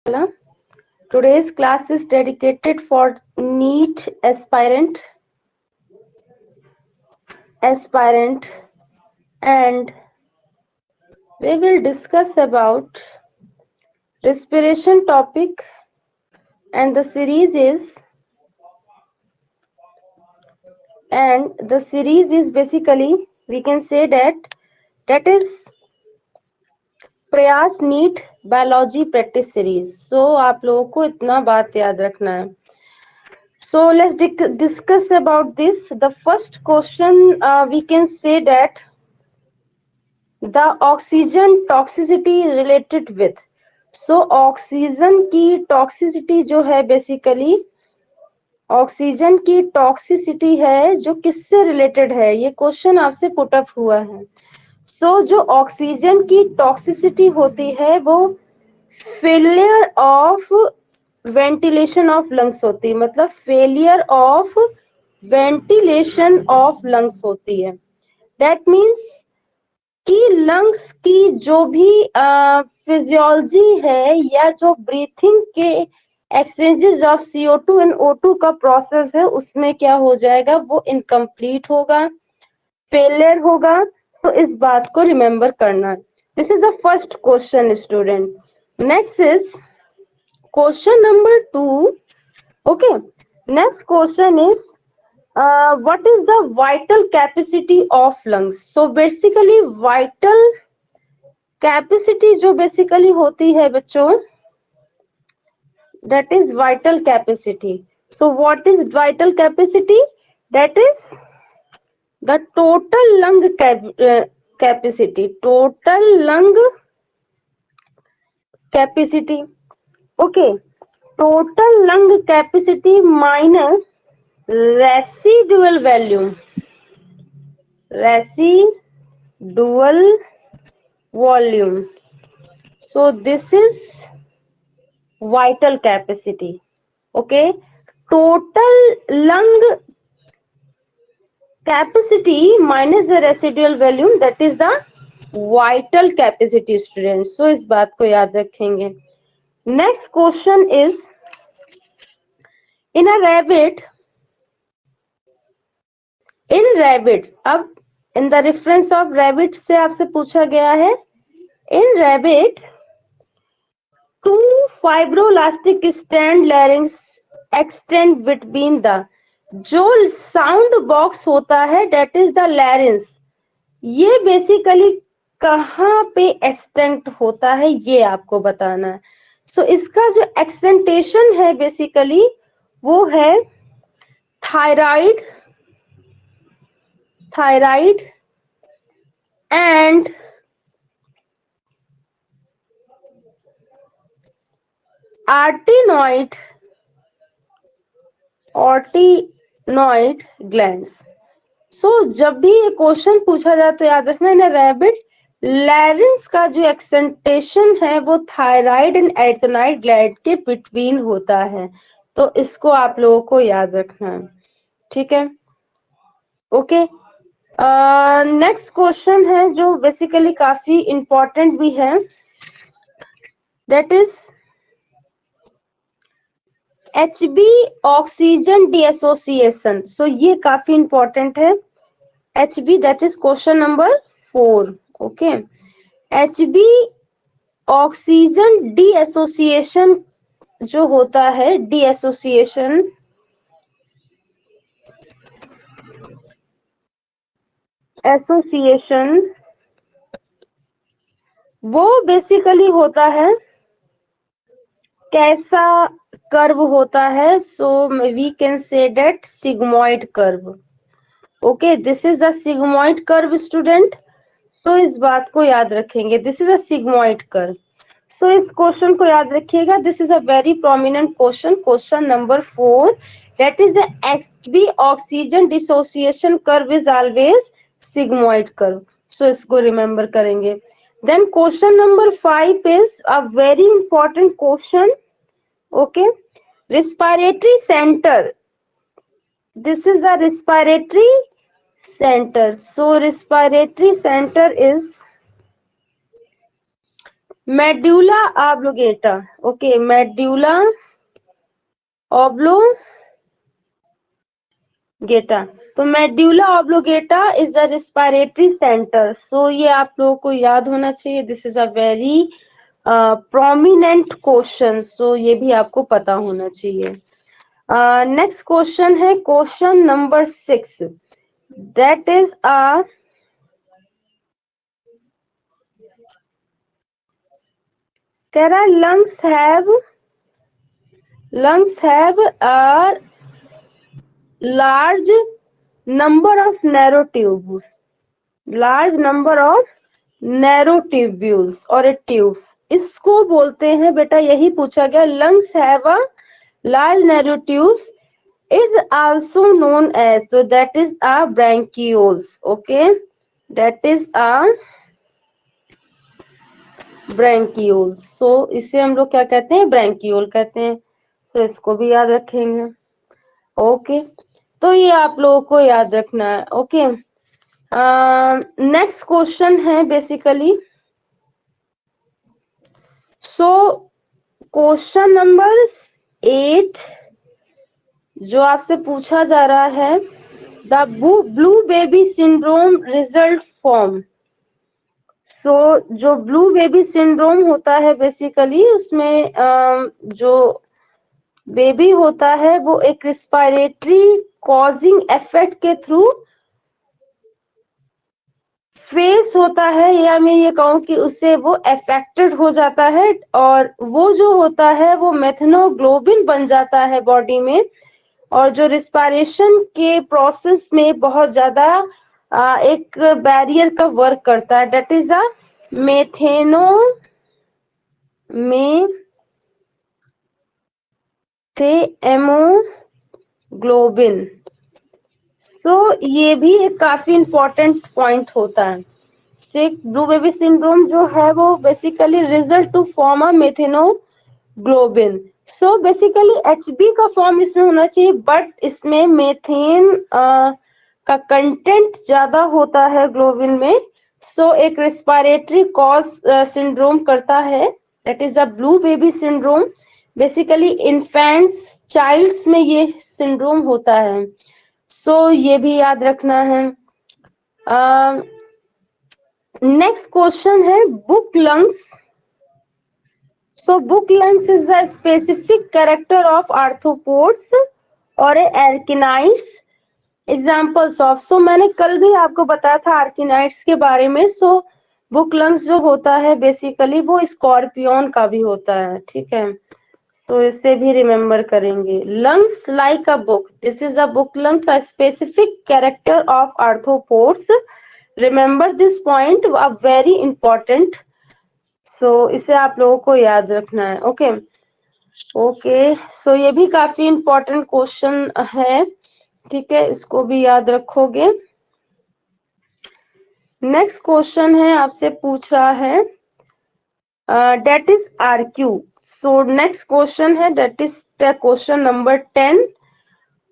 Shala. Today's class is dedicated for NEET aspirant, and we will discuss about respiration topic, and the series is basically, we can say that is प्रयास NEET biology practice series. सो आप लोगों को इतना बात याद रखना है. So let's discuss about this. The first question, we can say that the oxygen toxicity related with. So oxygen की टॉक्सिसिटी जो है बेसिकली ऑक्सीजन की टॉक्सिसिटी है जो किससे रिलेटेड है, ये क्वेश्चन आपसे पुट अप हुआ है. सो जो ऑक्सीजन की टॉक्सिसिटी होती है वो failure of ventilation of lungs होती है, मतलब failure of ventilation of lungs होती है. दैट मीन्स कि लंग्स की जो भी फिजियोलॉजी है या जो ब्रीथिंग के exchanges of CO2 and O2 का प्रोसेस है उसमें क्या हो जाएगा, वो इनकम्प्लीट होगा, फेलियर होगा. तो इस बात को रिमेम्बर करना है. This is the first question student. Next is question number 2. Okay, next question is what is the vital capacity of lungs. So basically vital capacity जो basically होती है बच्चों, that is vital capacity. So what is vital capacity? That is the total lung capacity. Total lung capacity. Okay, total lung capacity minus residual volume. Residual volume. So this is vital capacity. Okay, total lung capacity minus the residual volume, that is the vital capacity students. So इस बात को याद रखेंगे. Next question is, in a rabbit, अब in the reference of rabbit से आपसे पूछा गया है. In rabbit, two fibroelastic strand larynx extend between the, जो साउंड बॉक्स होता है that is the larynx, ये बेसिकली कहाँ पे एक्सटेंट होता है ये आपको बताना है. सो इसका जो एक्सटेंटेशन है बेसिकली वो है थायराइड एंड आर्टिनॉइड ग्लैंड्स. सो जब भी ये क्वेश्चन पूछा जाए तो याद रखना है रैबिट लैरिंक्स का जो एक्सटेंटेशन है वो थायराइड एंड एर्थेनाइड ग्लैंड के बिटवीन होता है. तो इसको आप लोगों को याद रखना है. ठीक है, ओके. नेक्स्ट क्वेश्चन है जो बेसिकली काफी इंपॉर्टेंट भी है, that is HB oxygen dissociation. So ये काफी इंपॉर्टेंट है. HB, that is question number 4. Okay, HB oxygen dissociation जो होता है, डीएसोसिएशन वो बेसिकली होता है, कैसा कर्व होता है. So we can say that sigmoid curve. Okay, this is the sigmoid curve student. So इस बात को याद रखेंगे, this is a sigmoid curve. So इस क्वेश्चन को याद रखिएगा. This is a very prominent question, question number 4, that is the HB oxygen dissociation curve is always sigmoid curve. So इसको रिमेम्बर करेंगे. Then question number 5 is a very important question. Okay, respiratory center. This is a respiratory center. So respiratory center is medulla oblongata, okay, medulla oblongata. तो medulla oblongata is the respiratory centre. So ये आप लोगों को याद होना चाहिए, this is a very prominent question, so ये भी आपको पता होना चाहिए। नेक्स्ट क्वेश्चन है क्वेश्चन नंबर 6, दैट इज कह रहा lungs have a large number of narrow tubules, large number of narrow tubules और tubes, इसको बोलते हैं बेटा, यही पूछा गया, lungs have a large narrow tubes is also known as, so that is a bronchioles, okay, that is a ब्रैंकियोल। सो इसे हम लोग क्या कहते हैं, ब्रैंकियोल कहते हैं। तो इसको भी याद रखेंगे, ओके। तो ये आप लोगों को याद रखना है, ओके। नेक्स्ट क्वेश्चन है बेसिकली, सो क्वेश्चन नंबर 8 जो आपसे पूछा जा रहा है, the blue baby syndrome result form. So जो ब्लू बेबी सिंड्रोम होता है बेसिकली, उसमें जो बेबी होता है वो एक रिस्पायरेटरी कॉजिंग इफेक्ट के थ्रू फेस होता है, या मैं ये कहूँ कि उससे वो अफेक्टेड हो जाता है, और वो जो होता है वो मेथनोग्लोबिन बन जाता है बॉडी में, और जो रिस्पायरेशन के प्रोसेस में बहुत ज्यादा एक बैरियर का वर्क करता है, दैट इज अ मेथेमोग्लोबिन। सो ये भी एक काफी इंपॉर्टेंट पॉइंट होता है। सिक ब्लू बेबी सिंड्रोम जो है वो basically result to form a methaemoglobin. So basically HB का फॉर्म इसमें होना चाहिए, बट इसमें मेथेन का कंटेंट ज्यादा होता है ग्लोबिन में। सो एक रेस्पिरेटरी कॉज सिंड्रोम करता है, that is a blue baby syndrome. Basically infants childs में ये सिंड्रोम होता है। सो ये भी याद रखना है। नेक्स्ट क्वेश्चन है book lungs. So book lungs is the specific character of arthropods और एर्किनाइट्स, एग्जाम्पल्स ऑफ। सो मैंने कल भी आपको बताया था आर्किनाइट्स के बारे में। सो बुक लंग्स जो होता है बेसिकली वो स्कॉर्पियन का भी होता है, ठीक है। सो इसे भी रिमेम्बर करेंगे। Lungs like a book, this is a book lungs, a specific character of arthropods. Remember this point, a very important. So इसे आप लोगों को याद रखना है, ओके ओके। सो ये भी काफी इंपॉर्टेंट क्वेश्चन है, ठीक है, इसको भी याद रखोगे। नेक्स्ट क्वेश्चन है, आपसे पूछ रहा है that is RQ. So next question है, that is question number 10,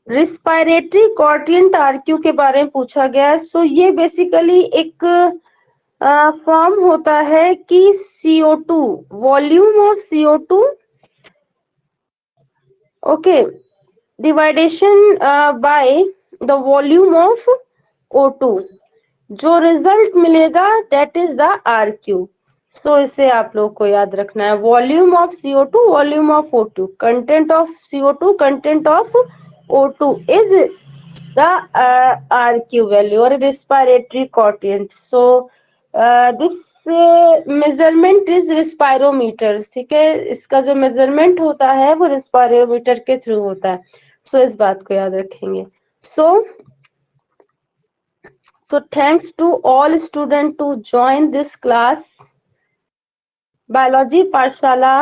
respiratory quotient RQ के बारे में पूछा गया है। सो ये बेसिकली एक फॉर्म होता है कि CO2, volume of CO2, okay, division by the volume of O2, जो रिजल्ट मिलेगा that is the RQ. So इसे आप लोग को याद रखना है, volume of CO2, volume of O2, content of CO2, content of O2 is the RQ value और respiratory quotient. So this measurement is respirometer, ठीक है, इसका जो मेजरमेंट होता है वो रिस्पायरोमीटर के थ्रू होता है। सो इस बात को याद रखेंगे। So thanks to all students to join this class। Biology पाठशाला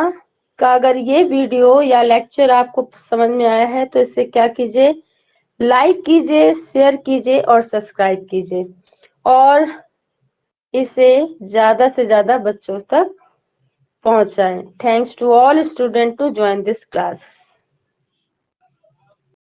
का अगर ये वीडियो या लेक्चर आपको समझ में आया है तो इसे क्या कीजिए, लाइक कीजिए, शेयर कीजिए और सब्सक्राइब कीजिए, और इसे ज्यादा से ज्यादा बच्चों तक पहुंचाएं। Thanks to all student to join this class.